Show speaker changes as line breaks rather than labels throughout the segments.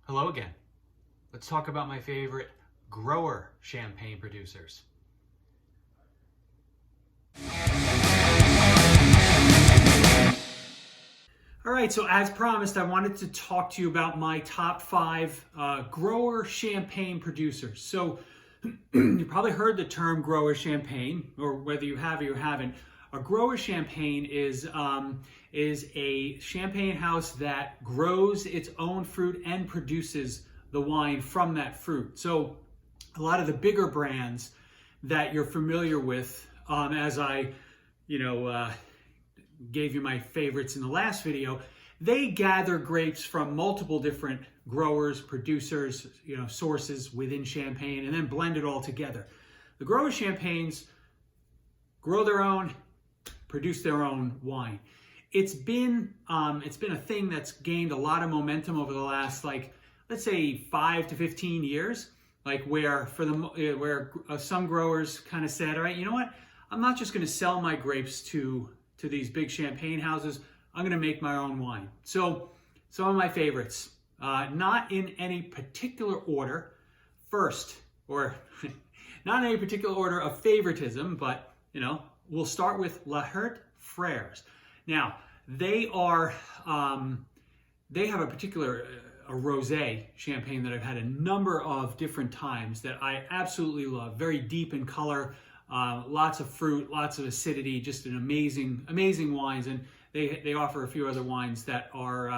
Hello again. Let's talk about my favorite grower champagne producers. All right, so as promised, I wanted to talk to you about my top 5 grower champagne producers. So you probably heard the term grower champagne, or whether you have or you haven't. A grower champagne is a champagne house that grows its own fruit and produces the wine from that fruit. So a lot of the bigger brands that you're familiar with, as I, gave you my favorites in the last video, they gather grapes from multiple different growers, producers, sources within Champagne, and then blend it all together. The grower champagnes grow their own, produce their own wine. It's been a thing that's gained a lot of momentum over the last, let's say 5 to 15 years, where some growers kind of said, all right, you know what? I'm not just going to sell my grapes to these big champagne houses. I'm going to make my own wine. So some of my favorites, not in any particular order. First, or not in any particular order of favoritism, but we'll start with La Herte Frères. Now, they have a particular a rosé champagne that I've had a number of different times that I absolutely love. Very deep in color, lots of fruit, lots of acidity, just an amazing wines. And they offer a few other wines that are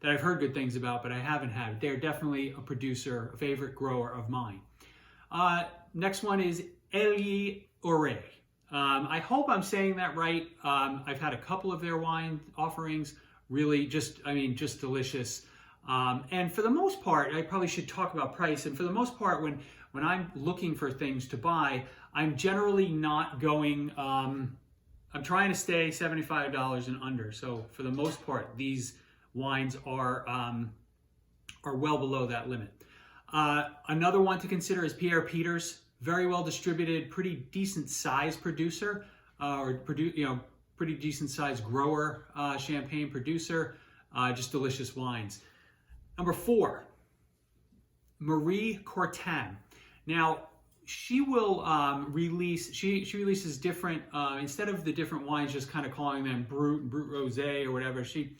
that I've heard good things about, but I haven't had. They're definitely a producer, a favorite grower of mine. Next one is Elie Auret. I hope I'm saying that right. I've had a couple of their wine offerings. Really, just delicious. And for the most part, I probably should talk about price. And for the most part, when I'm looking for things to buy, I'm generally not going. I'm trying to stay $75 and under. So for the most part, these wines are well below that limit. Another one to consider is Pierre Peters. Very well distributed, pretty decent size producer, pretty decent size grower, champagne producer. Just delicious wines. Number 4, Marie Courtin. Now, she will release. She releases different instead of the different wines, just kind of calling them Brut Rosé or whatever. She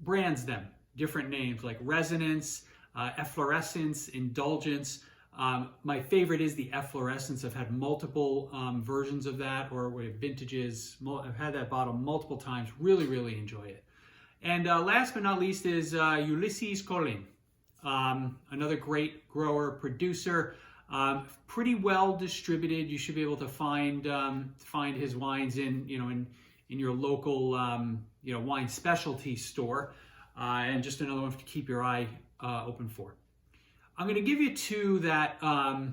brands them different names like Resonance, Efflorescence, Indulgence. My favorite is the Efflorescence. I've had multiple versions of that, or vintages. I've had that bottle multiple times. Really enjoy it. And last but not least is Ulysses Collin, another great grower producer. Pretty well distributed. You should be able to find his wines in your local wine specialty store, and just another one to keep your eye open for. I'm going to give you two that I've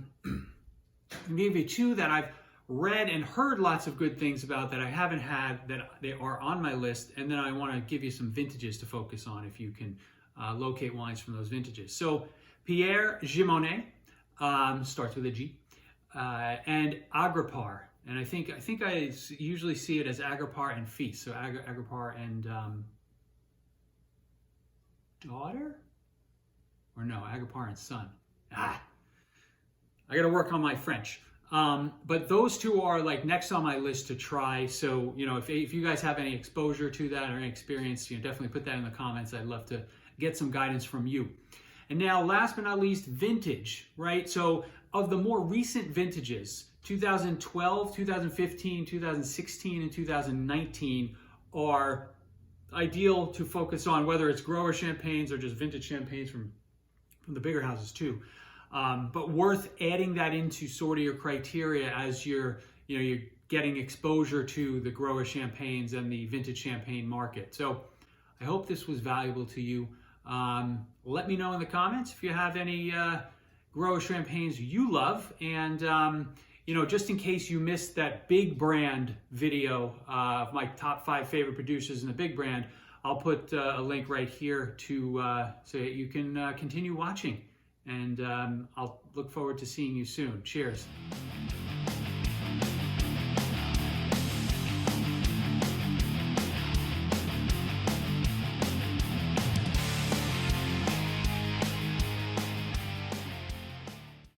read and heard lots of good things about that I haven't had, that they are on my list, and then I want to give you some vintages to focus on if you can locate wines from those vintages. So Pierre Gimonet starts with a G, and Agripar, and I think I usually see it as Agripar and Fils, so Agripar and daughter. Or no, Agripar and son. I got to work on my French. But those two are next on my list to try. So, if you guys have any exposure to that or any experience, definitely put that in the comments. I'd love to get some guidance from you. And now, last but not least, vintage, right? So of the more recent vintages, 2012, 2015, 2016, and 2019 are ideal to focus on, whether it's grower champagnes or just vintage champagnes from the bigger houses too, but worth adding that into sort of your criteria as you're getting exposure to the grower champagnes and the vintage champagne market. So I hope this was valuable to you. Let me know in the comments if you have any grower champagnes you love, and just in case you missed that big brand video of my top 5 favorite producers in the big brand, I'll put a link right here so that you can continue watching. And I'll look forward to seeing you soon. Cheers.